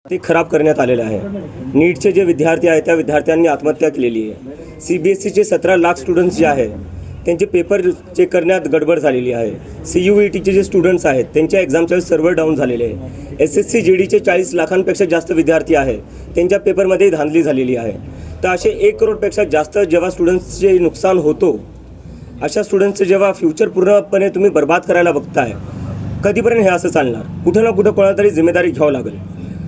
ते खराब करण्यात आलेलं आहे. नीटचे जे विद्यार्थी आहेत त्या विद्यार्थ्यांनी आत्महत्या केलेली आहे. CBSEचे 17 लाख स्टुडंट्स जे आहे त्यांचे पेपर चेक करण्यात गडबड झालेली आहे. CUETचे जे स्टुडंट्स आहेत त्यांच्या एक्झामचे सर्व्हर डाऊन झालेले आहे. SSC GDचे 40 लाखांपेक्षा जास्त विद्यार्थी आहे त्यांच्या पेपरमध्ये धांदली झालेली आहे. तर असे 1 करोडपेक्षा जास्त जेव्हा स्टुडंट्सचे नुकसान होतो, अशा स्टुडंट्सचे जेव्हा फ्युचर पूर्णपणे तुम्ही बर्बाद करायला बघताय, कधीपर्यंत हे असं चालणार? कुठं ना कुठं कोणाला तरी जिम्मेदारी घ्यावं लागेल.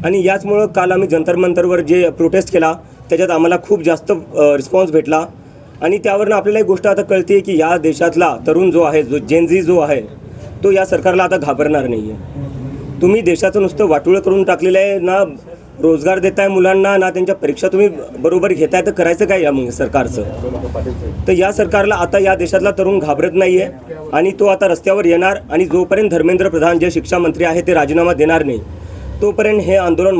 आणि याचमुळं काल आम्ही जंतर मंतरवर जे प्रोटेस्ट केला त्याच्यात आम्हाला खूप जास्त रिस्पॉन्स भेटला. आणि त्यावरनं आपल्याला एक गोष्ट आता कळते की या देशातला तरुण जो आहे, जो जेनझी जो आहे, तो या सरकारला आता घाबरणार नाही आहे. तुम्ही देशाचं नुसतं वाटोळं करून टाकलेलं आहे. ना रोजगार देताय मुलांना, ना त्यांच्या परीक्षा तुम्ही बरोबर घेताय. तर करायचं काय या मग सरकारचं? तर या सरकारला आता या देशातला तरुण घाबरत नाही आहे आणि तो आता रस्त्यावर येणार. आणि जोपर्यंत धर्मेंद्र प्रधान जे शिक्षा मंत्री आहे ते राजीनामा देणार नाही तोपर्यंत हे आंदोलन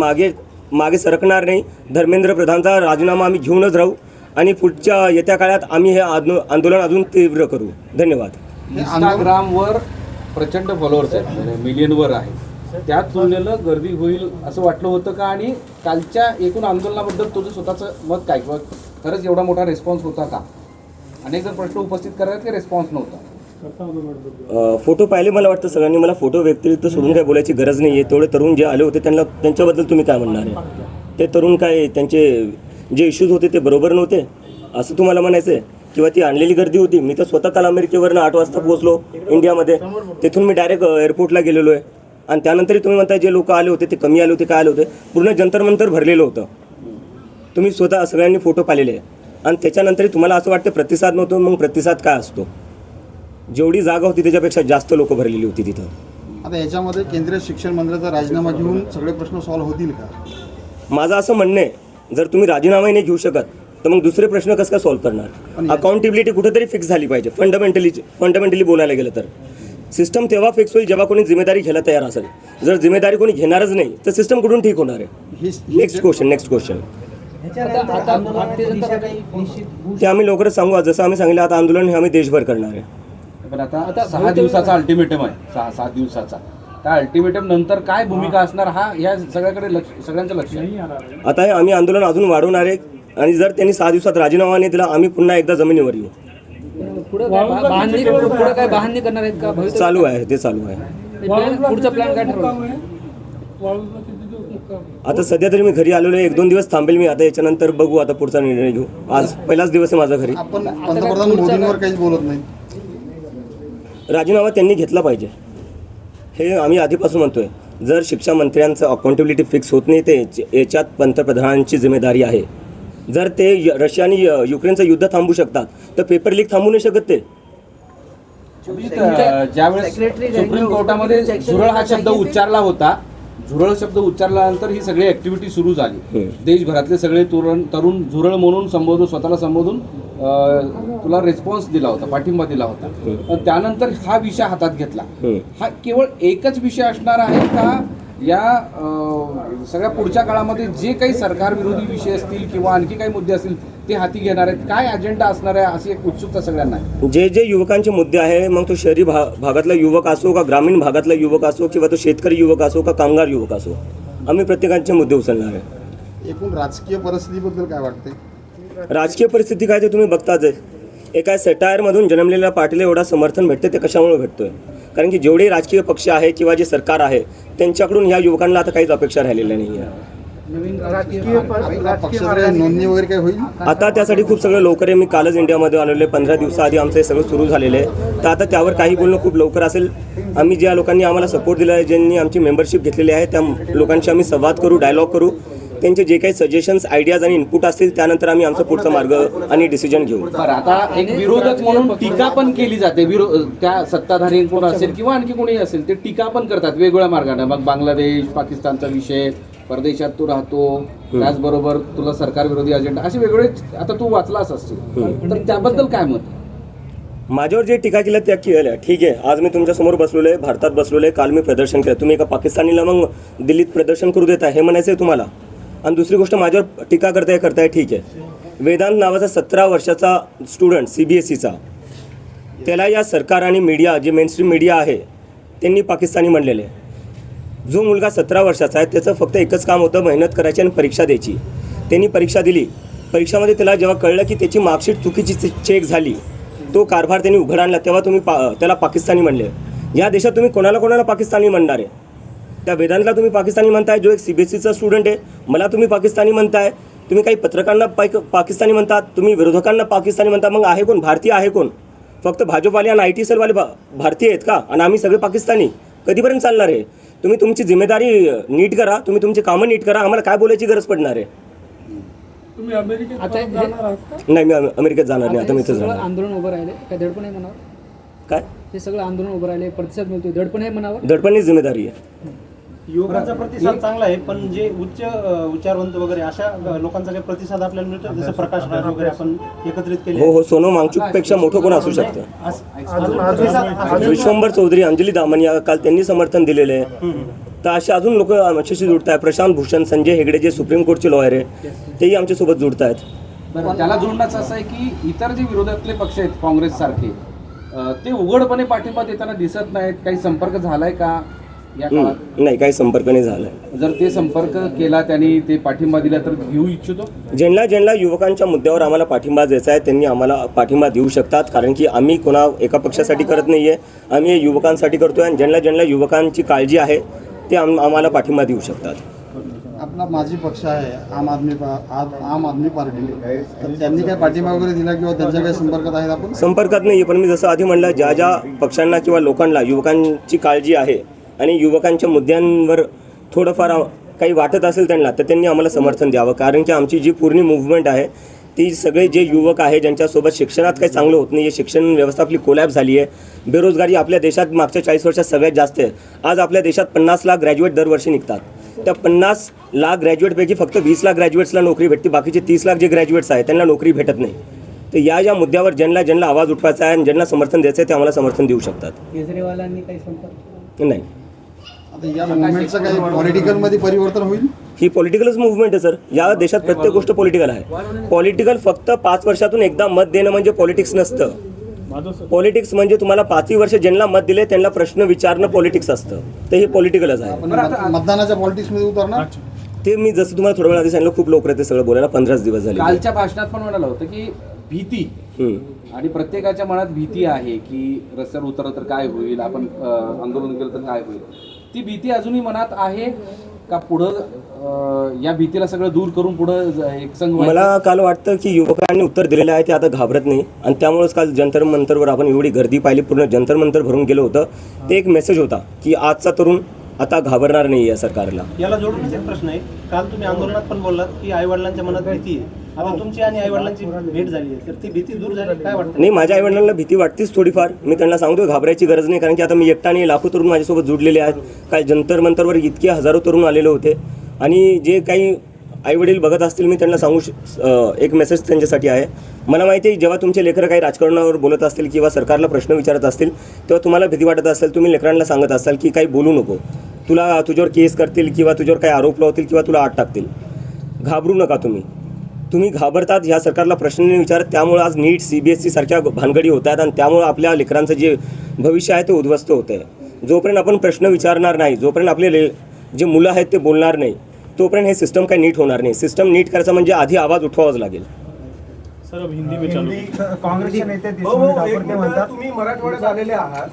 मागे सरकणार नाही. धर्मेंद्र प्रधानचा राजीनामा आम्ही घेऊनच राहू आणि पुढच्या येत्या काळात आम्ही हे आंदोलन अजून तीव्र करू. धन्यवाद. इंस्टाग्रामवर प्रचंड फॉलोअर्स आहेत, म्हणजे मिलियनवर आहे. त्या तुलनेनं गर्दी होईल असं वाटलं होतं का? आणि कालच्या एकूण आंदोलनाबद्दल तुझं स्वतःचं मत काय, किंवा खरंच एवढा मोठा रिस्पॉन्स होता का? अनेक जण प्रश्न उपस्थित करतात की रिस्पॉन्स नव्हता. फोटो पाहिले. मला वाटतं सगळ्यांनी मला फोटो व्यतिरिक्त सोडून काय बोलायची गरज नाही आहे. तेवढे तरुण जे आले होते त्यांच्याबद्दल तुम्ही काय म्हणणार आहे? ते तरुण काय, त्यांचे जे इश्यूज होते ते बरोबर नव्हते असं तुम्हाला म्हणायचं आहे? किंवा ती आणलेली गर्दी होती? मी तर स्वतः काल अमेरिकेवरनं 8 वाजता पोहोचलो इंडियामध्ये. तिथून मी डायरेक्ट एअरपोर्टला गेलेलो आहे. आणि त्यानंतरही तुम्ही म्हणताय जे लोक आले होते ते कमी आले होते, काय आले होते? पूर्ण जंतर मंतर भरलेलं होतं. तुम्ही स्वतः सगळ्यांनी फोटो पाहिलेले आहे. आणि त्याच्यानंतरही तुम्हाला असं वाटतं प्रतिसाद नव्हतो. मग प्रतिसाद काय असतो? जेवढी जागा होती त्याच्यापेक्षा जास्त लोक भरलेली होती तिथं. आता याच्यामध्ये केंद्रीय शिक्षण मंत्र्याचा राजीनामा घेऊन सगळे प्रश्न सॉल्व्ह होतील का? माझं असं म्हणणं आहे, जर तुम्ही राजीनामाही नाही घेऊ शकत तर मग दुसरे प्रश्न कसं काय सॉल्व्ह करणार? अकाउंटेबिलिटी कुठेतरी फिक्स झाली पाहिजे. फंडामेंटली बोलायला गेलं तर सिस्टम तेव्हा फिक्स होईल जेव्हा कोणी जिम्मेदारी घ्यायला तयार असेल. जर जिम्मेदारी कोणी घेणारच नाही तर सिस्टम कुठून ठीक होणार आहे? Next question. ते आम्ही लवकरच सांगू. जसं आम्ही सांगितलं, आता आंदोलन हे आम्ही देशभर करणार आहे. पण आता 6 दिवसाचा अल्टिमेटम आहे, 6 दिवसाचा. त्या अल्टिमेटम नंतर काय भूमिका असणार, हा या सगळ्याकडे सगळ्यांचं लक्ष आहे. आता हे आम्ही आंदोलन अजून वाढवणार आहे. आणि जर त्यांनी 6 दिवसात राजीनामा नाही दिला, आम्ही पुन्हा एकदा जमिनीवर येऊ. पुढे काय बहाणे करणार आहेत का? चालू आहे, ते चालू आहे. पुढचा प्लॅन काय ठरवला? आता सध्या तरी मी घरी आलेलो आहे. 1-2 दिवस थांबेल मी. आता याच्यानंतर बघू, आता पुढचा निर्णय घेऊ. आज पहिलाच दिवस आहे माझा घरी. आपण पंतप्रधान मोदींवर काहीच बोलत नाही. राजीनामा त्यांनी घेतला पाहिजे हे आम्ही आधीपासून म्हणतोय. जर शिक्षा मंत्र्यांचं अकाउंटेबिलिटी फिक्स होत नाही ते याच्यात पंतप्रधानांची जिम्मेदारी आहे. जर ते रशिया आणि युक्रेनचं युद्ध थांबू शकतात तर पेपर लीक थांबू नाही शकत ते. ज्यावेळेस सुप्रीम कोर्टामध्ये झुरळ हा शब्द उच्चारला होता, झुरळ शब्द उच्चारल्यानंतर ही सगळी ऍक्टिव्हिटी सुरू झाली. देशभरातले सगळे तरुण झुरळ म्हणून स्वतःला संबोधून तुला रिस्पॉन्स दिला होता, पाठिंबा दिला होता. त्यानंतर हा विषय हातात घेतला. हा केवळ एकच विषय असणार आहे का? या सगळ्या पुढच्या काळामध्ये जे काही सरकार विरोधी विषय असतील किंवा आणखी काही मुद्दे असतील ते हाती घेणार आहेत? काय अजेंडा असणार आहे अशी एक उत्सुकता सगळ्यांना आहे. जे युवकांचे मुद्दे आहे, मग तो शहरी भागातला युवक असो का ग्रामीण भागातला युवक असो किंवा तो शेतकरी युवक असो का कामगार युवक असो, आम्ही प्रत्येकांचे मुद्दे उचलणार आहे. एकूण राजकीय परिस्थितीबद्दल काय वाटते? राजकीय परिस्थिती काय ते तुम्ही बघताच आहे. एका सॅटायरमधून जन्मलेल्या पार्टीला एवढा समर्थन भेटते ते कशामुळे भेटतोय? कारण की जेवढे राजकीय पक्ष आहे किंवा जे सरकार आहे त्यांच्याकडून ह्या युवकांना आता काहीच अपेक्षा राहिलेल्या नाही आहे. नोंदणी वगैरे काय होईल? आता त्यासाठी खूप सगळं लवकर आहे. मी कालच इंडियामध्ये आलेलो आहे. 15 दिवसाआधी आमचं हे सगळं सुरू झालेलं आहे. तर आता त्यावर काही बोलणं खूप लवकर असेल. आम्ही ज्या लोकांनी आम्हाला सपोर्ट दिला आहे, ज्यांनी आमची मेंबरशिप घेतलेली आहे, त्या लोकांशी आम्ही संवाद करू, डायलॉग करू. त्यांचे जे काही सजेशन्स, आयडियाज आणि इनपुट असतील त्यानंतर आम्ही आमचा पुढचा मार्ग आणि डिसिजन घेऊ. आता एक विरोधक म्हणून टीका पण केली जाते. त्या सत्ताधारी कोण असेल किंवा आणखी कोणी असेल ते टीका पण करतात वेगवेगळ्या मार्गाने. मग बांगलादेश, पाकिस्तानचा विषय, परदेशात तू राहतो, त्याचबरोबर तुला सरकार विरोधी अजेंडा, असे वेगवेगळे आता तू वाचलाच असतील, तर त्याबद्दल काय मत? माझ्यावर जे टीका केल्या त्या केल्या. ठीक आहे, आज मी तुमच्यासमोर बसलेलो आहे, भारतात बसलेलो आहे. काल मी प्रदर्शन केलं. तुम्ही एका पाकिस्तानीला मग दिल्लीत प्रदर्शन करू देता हे म्हणायचं आहे तुम्हाला? आणि दुसरी गोष्ट माझ्यावर टीका करताय ठीक आहे. वेदांत नावाचा 17 वर्षाचा स्टुडंट CBSEचा, त्याला या सरकार आणि मीडिया, जे मेनस्ट्रीम मीडिया आहे त्यांनी पाकिस्तानी म्हणलेले. जो मुलगा 17 वर्षाचा आहे त्याचं फक्त एकच काम होतं, मेहनत करायची आणि परीक्षा द्यायची. त्यांनी परीक्षा दिली. परीक्षामध्ये त्याला जेव्हा कळलं की त्याची मार्कशीट चुकीची चेक झाली, तो कारभार त्यांनी उघड आणला, तेव्हा तुम्ही त्याला पाकिस्तानी म्हणले. या देशात तुम्ही कोणाला पाकिस्तानी म्हणणार आहे? त्या वेदांतला तुम्ही पाकिस्तानी म्हणताय, जो एक CBSEचा स्टुडंट आहे. मला तुम्ही पाकिस्तानी म्हणताय. तुम्ही काही पत्रकारांना पाकिस्तानी म्हणतात, तुम्ही विरोधकांना पाकिस्तानी म्हणता. मग आहे कोण? भारतीय आहे कोण? फक्त भाजपवाले आणि IT सेलवाले भारतीय आहेत का? आणि आम्ही सगळे पाकिस्तानी? कधीपर्यंत चालणार आहे? तुम्ही तुमची जिम्मेदारी नीट करा, तुम्ही तुमची कामं नीट करा. आम्हाला काय बोलायची गरज पडणार आहे? तुम्ही अमेरिकेत आता हे- जाणार आहात का? नाही, मी अमेरिकेत जाणार नाही. आता मी इथं सगळं जाणार. आंदोलन उभं राहिले काय दडपण आहे मनावर? काय हे सगळं आंदोलन उभं राहिले, प्रतिसाद मिळतोय, दडपण आहे मनावर? दडपणीच जिम्मेदारी आहे. युवकांचा प्रतिसाद चांगला आहे, पण जे उच्चारवंत वगैरे अशा लोकांचा काही प्रतिसाद आपल्याला मिळतो, जसं प्रकाश राज वगैरे आपण एकत्रित केले. हो, सोनम वांगचूकपेक्षा मोठं कोण असू शकतं? अजून प्रतिसाद विश्वंभर चौधरी, अंजली दामनिया काल त्यांनी समर्थन दिलेलं आहे. तर असे अजून लोक आमच्याशी जुडत आहेत. प्रशांत भूषण, संजय हेगडे जे सुप्रीम कोर्टचे लॉयर आहे, तेही आमच्यासोबत जुडत आहेत. बरं, त्याला जोडण्याचं असं आहे की इतर जे विरोधातले पक्ष आहेत काँग्रेससारखे, ते उघडपणे पाठिंबा देताना दिसत नाहीत. काही संपर्क झालाय का या काळात? नाही, काही संपर्क नाही झाला. जर ते संपर्क केला, त्यांनी ते पाठिंबा दिला तर घेऊ इच्छितो. ज्यांना युवकांच्या मुद्द्यावर आम्हाला पाठिंबा द्यायचा आहे त्यांनी आम्हाला पाठिंबा देऊ शकतात. कारण की आम्ही कोणा एका पक्षासाठी करत नाही आहे, आम्ही युवकांसाठी करतो आहे. आणि ज्यांना युवकांची काळजी आहे ते आम्हाला पाठिंबा देऊ शकतात. आपला माजी पक्ष आहे आम आदमी पार्टी, तर त्यांनी काय पाठिंबा वगैरे दिला किंवा त्यांच्या काही संपर्कात आहेत आपण? संपर्कात नाही आहे, पण मी जसं आधी म्हणलं, ज्या पक्षांना किंवा लोकांना युवकांची काळजी आहे आणि युवकांच्या मुद्द्यांवर थोडंफार काही वाटत असेल त्यांना, तर त्यांनी आम्हाला समर्थन द्यावं. कारण की आमची जी पूर्ण मूव्हमेंट आहे ती सगळे जे युवक आहे ज्यांच्यासोबत शिक्षणात काही चांगलं होत नाही आहे, शिक्षण व्यवस्था आपली कोलॅप्स झाली आहे, बेरोजगारी आपल्या देशात मागच्या 40 वर्षात सगळ्यात जास्त आहे. आज आपल्या देशात 50 लाख ग्रॅज्युएट दरवर्षी निघतात. त्या 50 लाख ग्रॅज्युएटपैकी फक्त 20 लाख ग्रॅज्युएट्सला नोकरी भेटते, बाकीचे 30 लाख जे ग्रॅज्युएट्स आहेत त्यांना नोकरी भेटत नाही. तर या मुद्द्यावर ज्यांना आवाज उठवायचा आहे आणि ज्यांना समर्थन द्यायचं आहे ते आम्हाला समर्थन देऊ शकतात. केजरीवालांनी काही संपर्क? नाही, आता या मुवमेंटचं काही पॉलिटिकलमध्ये परिवर्तन होईल? ही पॉलिटिकलच मूव्हमेंट आहे सर. या देशात प्रत्येक गोष्ट पॉलिटिकल आहे. पॉलिटिकल फक्त 5 वर्षातून एकदा मत देणं म्हणजे पॉलिटिक्स नसतं. पॉलिटिक्स म्हणजे तुम्हाला 5 वर्ष ज्यांना मत दिले त्यांना प्रश्न विचारणं पॉलिटिक्स असतं. तर हे पॉलिटिकलच आहे. आपण मतदानाच्या पॉलिटिक्समध्ये उतरणार? ते मी जसं तुम्हाला थोड्या वेळ आधी सांगितलं, खूप लवकर ते सगळं बोलायला 15 दिवस झाले. कालच्या भाषणात पण म्हणालं होतं की भीती, आणि प्रत्येकाच्या मनात भीती आहे की रस्त्यावर उतरलं तर काय होईल, आपण आंदोलन केलं तर काय होईल. ती भीती अजूनही मनात आहे का? पुढं या भीतीला सगळं दूर करून पुढं एक संघ मला काल वाटतं की युवकांनी उत्तर दिलेलं आहे, ते आता घाबरत नाही. आणि त्यामुळेच काल जंतर मंतरवर आपण एवढी गर्दी पाहिली, पूर्ण जंतर मंतर भरून गेलं होतं. ते एक मेसेज होता की आजचा तरुण आता घाबरणार नाही या सरकारला. याला जोडूनच एक प्रश्न आहे. काल तुम्ही आंदोलनात पण बोललात की आईवडिलांच्या मनात भीती आहे. आता तुमची आणि आईवडिलांची भेट झाली आहे, तर ती भीती दूर झाली काय वाटतं? नाही, माझ्या आईवडिलांना भीती वाटतेच थोडीफार. मी त्यांना सांगतो घाबरायची गरज नाही, कारण की आता मी एकटा नाही, लाखो तरुण माझ्यासोबत जुडलेले आहेत. काय जंतर मंतरवर इतके हजारो तरुण आलेले होते. आणि जे काही आईवडील बघत असतील, मी त्यांना सांगू एक मेसेज त्यांच्यासाठी आहे. मला माहिती आहे जेव्हा तुमचे लेकरं काही राजकारणावर बोलत असतील किंवा सरकारला प्रश्न विचारत असतील तेव्हा तुम्हाला भीती वाटत असेल. तुम्ही लेकरांना सांगत असाल की काही बोलू नको, तुझ्यावर केस करतील किंवा तुझ्यावर काही आरोप लावतील किंवा तुला आत टाकतील. घाबरू नका. तुम्ही घाबरतात ह्या सरकारला प्रश्न नाही विचारत. त्यामुळे आज नीट CBSE सारख्या भानगडी होत आहेत आणि त्यामुळे आपल्या लेकरांचं जे भविष्य आहे ते उद्ध्वस्त होतं आहे. जोपर्यंत आपण प्रश्न विचारणार नाही, जोपर्यंत आपले जे मुलं आहेत ते बोलणार नाही, तोपर्यंत हे सिस्टम काही नीट होणार नाही. सिस्टम नीट करायचं म्हणजे आधी आवाज उठवावाच लागेल. सर, अब हिंदी में चालू. काँग्रेसचे नेते देशमुख ठाकूर ते म्हणतात तुम्ही मराठवाड्यात आलेले आहात,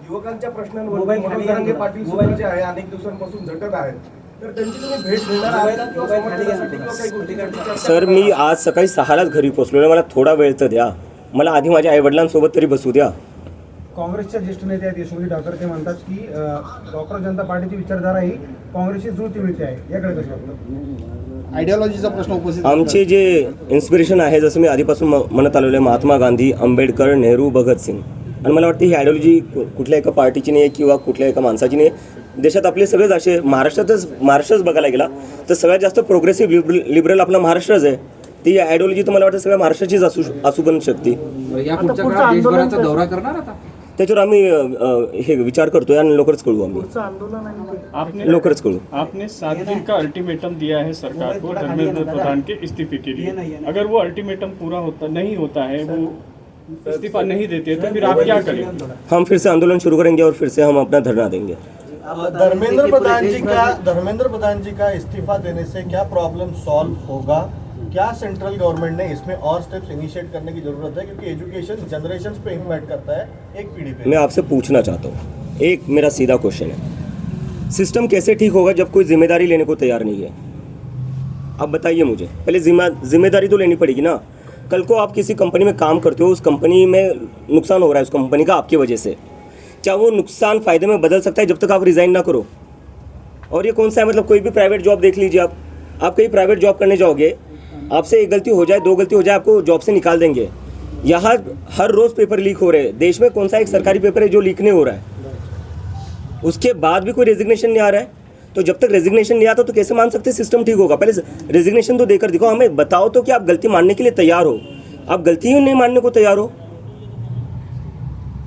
युवकांच्या प्रश्नांवर मनोज जरांगे पाटील सुद्धा जे आहे अनेक दिवसांपासून झटत आहेत, तर त्यांची तुम्ही भेट घेणार आहात किंवा समर्थनासाठी किंवा काही गोष्टी? सर, मी आज सकाळी 6लाच घरी पोचलो. मला थोडा वेळ तर द्या. मला आधी माझ्या आईवडिलांसोबत तरी बसू द्या. काँग्रेसच्या ज्येष्ठ नेते आहेत देशमुख ठाकूर ते म्हणतात की डॉक्टर जनता पार्टीची विचारधारा ही काँग्रेसची जुळती मिळते आहे. याकडे कसं वाटतं? आयडिओलॉजीचा प्रश्न उपस्थित आमचे जे इन्स्पिरेशन आहे, जसं मी आधीपासून म्हणत आलेलो आहे, महात्मा गांधी, आंबेडकर, नेहरू, भगतसिंग. आणि मला वाटतं ही आयडिओलॉजी कुठल्या एका पार्टीची नाही आहे किंवा कुठल्या एका माणसाची नाही आहे. देशात आपले सगळेच असे महाराष्ट्रच बघायला गेला तर सगळ्यात जास्त प्रोग्रेसिव्ह लिबरल आपला महाराष्ट्रच आहे. ती आयडिओलॉजी तर मला वाटतं सगळ्या महाराष्ट्राचीच असू पण शकते. या पुढच्या काळात देशभराचा दौरा करणार आता? त्याच्यावर आम्ही हे विचार करतोय आणि लवकरच कळू. आम्ही लवकरच कळू. आपने 7 दिन का अल्टीमेटम दिया है सरकार को धर्मेंद्र प्रधान के इस्तीफे के लिए. अगर वो अल्टीमेटम पूरा नहीं होता है, वो इस्तीफा नहीं देते, तो फिर आप क्या करेंगे? हम फिर से आंदोलन शुरू करेंगे और फिर से हम अपना धरना देंगे. धर्मेंद्र प्रधान जी का इस्तीफा देने से क्या प्रॉब्लम सॉल्व होगा? क्या सेंट्रल गवर्नमेंट ने इसमें और स्टेप्स इनिशिएट करने की जरूरत है, क्योंकि एजुकेशन जनरेशंस पे इम्पैक्ट करता है, एक पीढ़ी पे। मैं आपसे पूछना चाहता हूँ, एक मेरा सीधा क्वेश्चन है, सिस्टम कैसे ठीक होगा जब कोई जिम्मेदारी लेने को तैयार नहीं है? आप बताइए मुझे, पहले जिम्मेदारी तो लेनी पड़ेगी ना। कल को आप किसी कंपनी में काम करते हो, उस कंपनी में नुकसान हो रहा है उस कंपनी का आपकी वजह से, क्या वो नुकसान फ़ायदे में बदल सकता है जब तक आप रिज़ाइन ना करो? और ये कौन सा है, मतलब कोई भी प्राइवेट जॉब देख लीजिए आप कहीं प्राइवेट जॉब करने जाओगे, आपसे एक गलती हो जाए, दो गलती हो जाए, आपको जॉब से निकाल देंगे। यहाँ हर रोज़ पेपर लीक हो रहे हैं, देश में कौन सा एक सरकारी पेपर है जो लीक नहीं हो रहा है? उसके बाद भी कोई रेजिग्नेशन नहीं आ रहा है। तो जब तक रेजिग्नेशन नहीं आता तो कैसे मान सकते सिस्टम ठीक होगा? पहले रेजिग्नेशन तो देकर दिखाओ, हमें बताओ तो कि आप गलती मानने के लिए तैयार हो। आप गलती ही नहीं मानने को तैयार हो।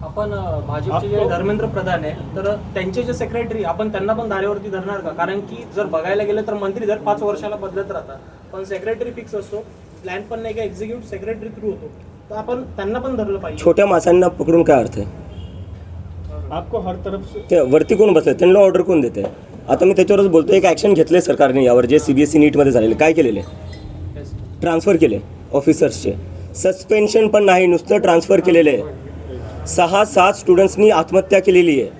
आपण भाजपचे जे धर्मेंद्र प्रधान आहे तर त्यांचे जे सेक्रेटरी आपण त्यांना पण धारेवरती धरणार का? कारण की जर बघायला गेलं तर मंत्री दर 5 वर्षाला बदलत राहतात, पण सेक्रेटरी फिक्स असतो, प्लॅन पण नाही का एक्झिक्यूटिव्ह सेक्रेटरी थ्रू होतो, तर आपण त्यांना पण धरलं पाहिजे। छोट्या मासांना पकडून काय अर्थ आहे? आपको हर तरफ से ते वरती कोण बसले, त्यांना ऑर्डर कोण देते? आता मी त्याच्यावरच बोलतो, एक ॲक्शन घेतले सरकारने यावर, जे CBSE नीटमध्ये झालेले, काय केलेले? ट्रान्सफर केले ऑफिसर्सचे, सस्पेन्शन पण नाही, नुसतं ट्रान्सफर केलेले आहे। 6-7 स्टुडंट्सनी आत्महत्या केलेली आहे,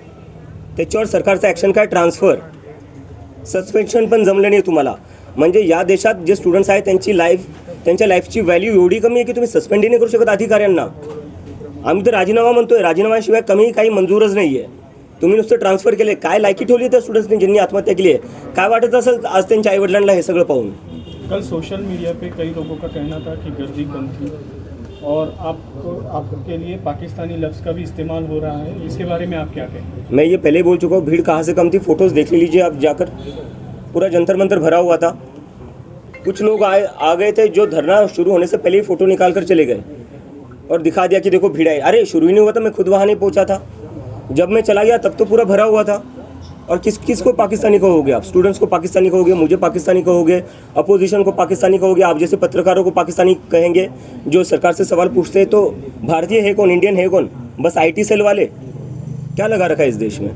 त्याच्यावर सरकारचं ॲक्शन काय? ट्रान्सफर, सस्पेन्शन पण जमलं नाही तुम्हाला। म्हणजे या देशात जे स्टुडंट्स आहेत त्यांच्या लाईफची व्हॅल्यू एवढी कमी आहे की तुम्ही सस्पेंडही नाही करू शकत अधिकाऱ्यांना। आम्ही तर राजीनामा म्हणतोय, राजीनाम्याशिवाय कमी काही मंजूरच नाही आहे। तुम्ही नुसतं ट्रान्सफर केले, काय लायकी ठेवली त्या स्टुडंट्सनी ज्यांनी आत्महत्या केली आहे? काय वाटत असेल आज त्यांच्या आईवडिलांना हे सगळं पाहून? कल सोशल मीडिया पे कई लोगों का कहना था कि गर्दी कम थी और आपके लिए पाकिस्तानी लफ्ज़ का भी इस्तेमाल हो रहा है, इसके बारे में आप क्या कहें? मैं ये पहले ही बोल चुका हूँ, भीड़ कहाँ से कम थी, फोटोज़ देख लीजिए आप जाकर, पूरा जंतर मंतर भरा हुआ था। कुछ लोग आ गए थे जो धरना शुरू होने से पहले ही फ़ोटो निकाल कर चले गए और दिखा दिया कि देखो भीड़ है। अरे शुरू ही नहीं हुआ था, मैं खुद वहाँ नहीं पहुँचा था, जब मैं चला गया तब तो पूरा भरा हुआ था। और किसको पाकिस्तानी कहोगे आप? स्टूडेंट्स को पाकिस्तानी कहोगे, मुझे पाकिस्तानी कहोगे, अपोजिशन को पाकिस्तानी कहोगे, आप जैसे पत्रकारों को पाकिस्तानी कहेंगे जो सरकार से सवाल पूछते हैं। तो भारतीय है कौन, इंडियन है कौन? बस IT सेल वाले। क्या लगा रखा है इस देश में?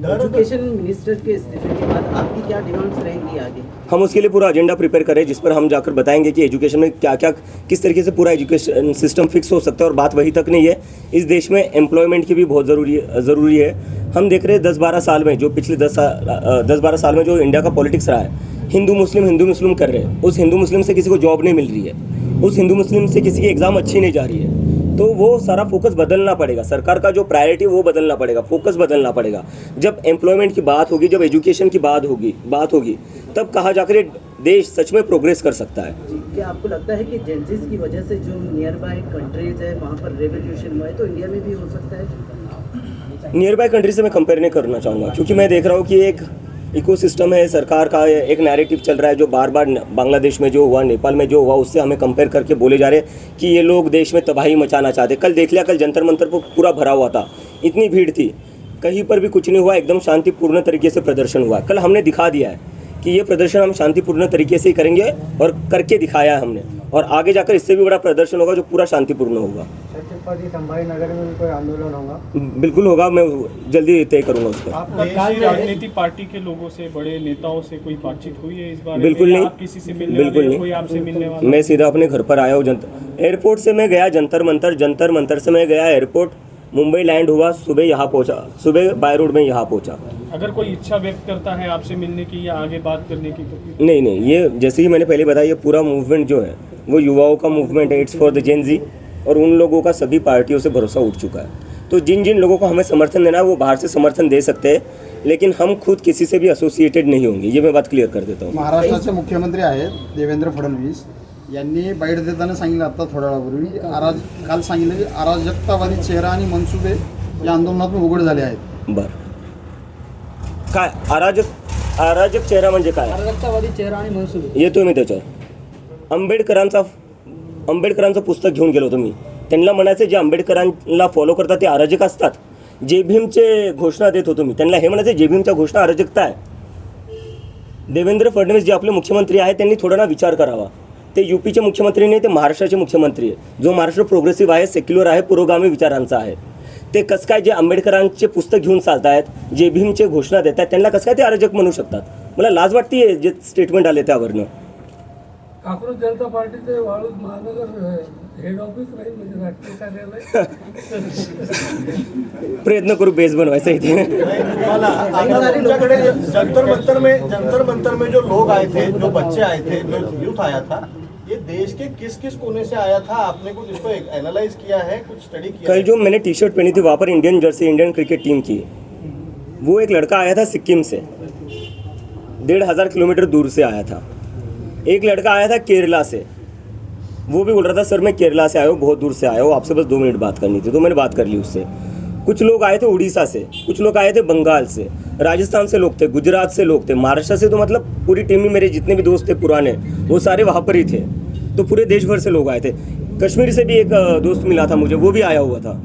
एजुकेशन मिनिस्टर के इस्तीफे के बाद आपकी क्या डिमांड्स रहेंगी आगे? हम उसके लिए पूरा एजेंडा प्रिपेयर करें, जिस पर हम जाकर बताएंगे कि एजुकेशन में क्या क्या, किस तरीके से पूरा एजुकेशन सिस्टम फिक्स हो सकता है। और बात वही तक नहीं है, इस देश में एम्प्लॉयमेंट की भी बहुत ज़रूरी है। हम देख रहे हैं 10-12 साल में, जो पिछले 10-12 साल में जो इंडिया का पॉलिटिक्स रहा है, हिंदू मुस्लिम कर रहे हैं। उस हिंदू मुस्लिम से किसी को जॉब नहीं मिल रही है, उस हिंदू मुस्लिम से किसी की एग्ज़ाम अच्छी नहीं जा रही है। तो वो सारा फोकस बदलना पड़ेगा, सरकार का जो प्रायोरिटी वो बदलना पड़ेगा, फोकस बदलना पड़ेगा। जब एम्प्लॉयमेंट की बात होगी, जब एजुकेशन की बात होगी, तब कहाँ जाकर ये देश सच में प्रोग्रेस कर सकता है। क्या आपको लगता है कि जेंजीज की वजह से जो नियर बाय कंट्रीज है वहाँ पर रेवोल्यूशन हुआ है, तो इंडिया में भी हो सकता है? नियर बाय कंट्री से मैं कंपेयर नहीं करना चाहूँगा, क्योंकि मैं देख रहा हूँ कि एक इकोसिस्टम है सरकार का, एक नैरेटिव चल रहा है जो बार बार बांग्लादेश में जो हुआ, नेपाल में जो हुआ, उससे हमें कंपेयर करके बोले जा रहे हैं कि ये लोग देश में तबाही मचाना चाहते। कल देख लिया, कल जंतर मंतर पर पूरा भरा हुआ था, इतनी भीड़ थी, कहीं पर भी कुछ नहीं हुआ, एकदम शांतिपूर्ण तरीके से प्रदर्शन हुआ। कल हमने दिखा दिया है कि ये प्रदर्शन हम शांतिपूर्ण तरीके से ही करेंगे और करके दिखाया है हमने, और आगे जाकर इससे भी बड़ा प्रदर्शन होगा जो पूरा शांतिपूर्ण होगा। छत्रपति संभाजी नगर में कोई आंदोलन होगा? बिल्कुल होगा, मैं जल्दी तय करूँगा उसका। किसी राजनीतिक पार्टी के लोगों से, बड़े नेताओं से कोई बातचीत हुई है इस बारे बिल्कुल में? नहीं, आप किसी से मिलने बिल्कुल वाले, नहीं। कोई आपसे मिलने वाला? मैं सीधा अपने घर पर आया हूँ। एयरपोर्ट से मैं गया जंतर मंतर से मैं गया एयरपोर्ट, मुंबई लैंड हुआ, सुबह यहाँ पहुँचा, सुबह बाय रोड में यहाँ पहुँचा। अगर कोई इच्छा व्यक्त करता है आपसे मिलने की या आगे बात करने की तो? नहीं, ये जैसे ही मैंने पहले बताया, ये पूरा मूवमेंट जो है वो युवाओं का मूवमेंट है, इट्स फॉर द जेन जी, और उन लोगों का सभी पार्टियों से भरोसा उठ चुका है। तो जिन लोगों को हमें समर्थन देना है वो बाहर से समर्थन दे सकते हैं, लेकिन हम खुद किसी से भी असोसिएटेड नहीं होंगे, ये मैं बात क्लियर कर देता हूँ। महाराष्ट्राचे मुख्यमंत्री आहेत देवेंद्र फडणवीस यांनी बाईट देताना सांगितलं, आता थोड्या वेळापूर्वी काल सांगितलं की अराजकतावादी चेहरा आणि मनसुबे या आंदोलनातून उघड झाले आहेत। बरं, काय अराजक चेहरा म्हणजे काय? अराजकतावादी चेहरा आणि मनसुबे येतो मी त्याच्यावर। आंबेडकरांचं पुस्तक घेऊन गेलो होतो मी, त्यांना म्हणायचं जे आंबेडकरांना फॉलो करतात ते अराजक असतात। जे भीमचे घोषणा देत होतो मी, त्यांना हे म्हणायचं जे भीमच्या घोषणा अराजकता आहे। देवेंद्र फडणवीस जे आपले मुख्यमंत्री आहेत त्यांनी थोडा ना विचार करावा। ते UPचे मुख्यमंत्री नाही, ते महाराष्ट्राचे मुख्यमंत्री आहे, जो महाराष्ट्र प्रोग्रेसिव्ह आहे, सेक्युलर आहे, पुरोगामी विचारांचा आहे। ते कसं काय जे आंबेडकरांचे पुस्तक घेऊन चालतायत, जे भीमचे घोषणा देत आहेत, त्यांना कसं काय ते अराजक म्हणू शकतात? मला लाज वाटते जे स्टेटमेंट आले त्यावरनं. काँग्रेस जनता पार्टीचे वाळूज महानगर हेड ऑफिस राहील म्हणजे राष्ट्रीय कार्यालय. प्रयत्न करू बेस बनवायचा इथे. तुम्हाला आता तुमच्याकडे जंतर मंतर में जो लोग आए थे, जो बच्चे आए थे, जो यूथ आया था, ये देश के किस किस कोने से आया था? आपने कुछ इसको एनालाइज किया है, कुछ स्टडी किया कल है? जो मैंने टी शर्ट पहनी थी वहाँ पर Indian jersey, Indian cricket team की, वो एक लड़का आया था सिक्किम से, 1500 किलोमीटर दूर से आया था. एक लड़का आया था केरला से, वो भी बोल रहा था सर मैं केरला से आया हूँ, बहुत दूर से आया हूँ, आपसे बस 2 मिनट बात करनी थी. तो मैंने बात कर ली उससे. कुछ लोग आए थे उड़ीसा से, कुछ लोग आए थे बंगाल से, राजस्थान से लोग थे, गुजरात से लोग थे, महाराष्ट्र से, तो मतलब पूरी टीम में मेरे जितने भी दोस्त थे पुराने वो सारे वहाँ पर ही थे. तो पूरे देश भर से लोग आए थे. कश्मीर से भी एक दोस्त मिला था मुझे, वो भी आया हुआ था.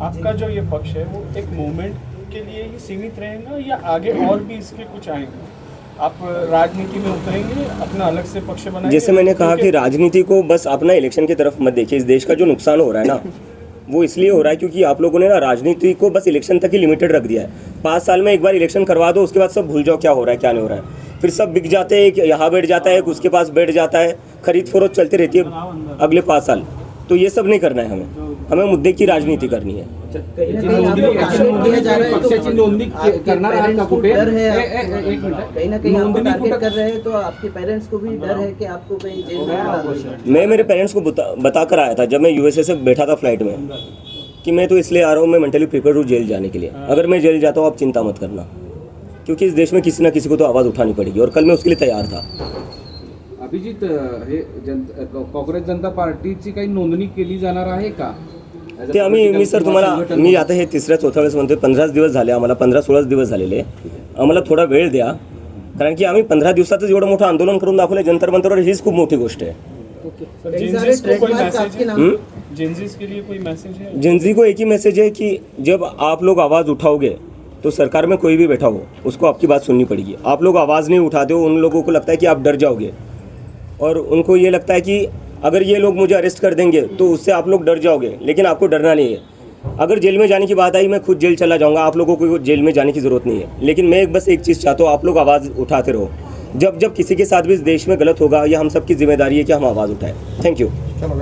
आपका जो ये पक्ष है वो एक मूवमेंट के लिए ही सीमित रहेगा या आगे और भी इसके कुछ आएंगे? आप राजनीति में उतरेंगे, अपना अलग से पक्ष बनाएंगे? जैसे मैंने कहा कि राजनीति को बस अपना इलेक्शन की तरफ मत देखिए. इस देश का जो नुकसान हो रहा है ना, वो इसलिए हो रहा है क्योंकि आप लोगों ने ना राजनीति को बस इलेक्शन तक ही लिमिटेड रख दिया है. 5 साल में एक बार इलेक्शन करवा दो, उसके बाद सब भूल जाओ क्या हो रहा है क्या नहीं हो रहा है. फिर सब बिक जाते हैं, एक यहाँ बैठ जाता है, एक उसके पास बैठ जाता है, खरीद फरोख्त चलती रहती है अगले 5 साल. तो ये सब नहीं करना है हमें मुद्दे की राजनीति करनी है. कहीं ना कहीं आपको टारगेट किया जा रहा है, तो पक्षाची नोंदणी आपके करणार आहात का पेरेंट्स को कुठे? डर है, एक मिनिट. कहीं ना कहीं आपको नोंदणी टारगेट कुठं- कर रहे हैं, तो आपके पेरेंट्स को भी डर है कि आपको कहीं जेल में डाल दें. मैं मेरे पेरेंट्स को बता कर आया था जब मैं यूएसए से बैठा था फ्लाइट में कि मैं तो इसलिए आ रहा हूँ, मैं मेंटली प्रिपेयर हूँ जेल जाने के लिए. अगर मैं जेल जाता हूँ आप चिंता मत करना, क्योंकि इस देश में किसी ना किसी को तो आवाज़ उठानी पड़ेगी और कल मैं उसके लिए तैयार था. अभिजित, हे काँग्रेस जनता पार्टीची काही नोंदणी केली जाणार आहे का? ते मी सर तुम्हाला मी आता हे 3-4 वेळेस म्हणतो. 15 दिवस झाले आम्हाला, 15-16 दिवस झालेले. आम्हाला थोडा वेळ द्या, कारण की आम्ही 15 दिवसातच एवढं मोठं आंदोलन करून दाखवलं जंतर मंतरवर. हीच खूप मोठी गोष्ट आहे. सर, कई जेनजीज सारे को कोई ट्रेडमार्क मैसेज आपके है? नाम जेनजीज के लिए कोई मैसेज है? जेनजी को एक ही मैसेज है कि जब आप लोग आवाज़ उठाओगे तो सरकार में कोई भी बैठा हो उसको आपकी बात सुननी पड़ेगी. आप लोग आवाज़ नहीं उठाते हो, उन लोगों को लगता है कि आप डर जाओगे, और उनको ये लगता है कि अगर ये लोग मुझे अरेस्ट कर देंगे तो उससे आप लोग डर जाओगे. लेकिन आपको डरना नहीं है. अगर जेल में जाने की बात आई, मैं खुद जेल चला जाऊंगा, आप लोगों को जेल में जाने की ज़रूरत नहीं है. लेकिन मैं बस एक चीज़ चाहता हूँ, आप लोग आवाज़ उठाते रहो. जब किसी के साथ भी इस देश में गलत होगा, ये हम सबकी जिम्मेदारी है कि हम आवाज़ उठाएं. Thank you. चलो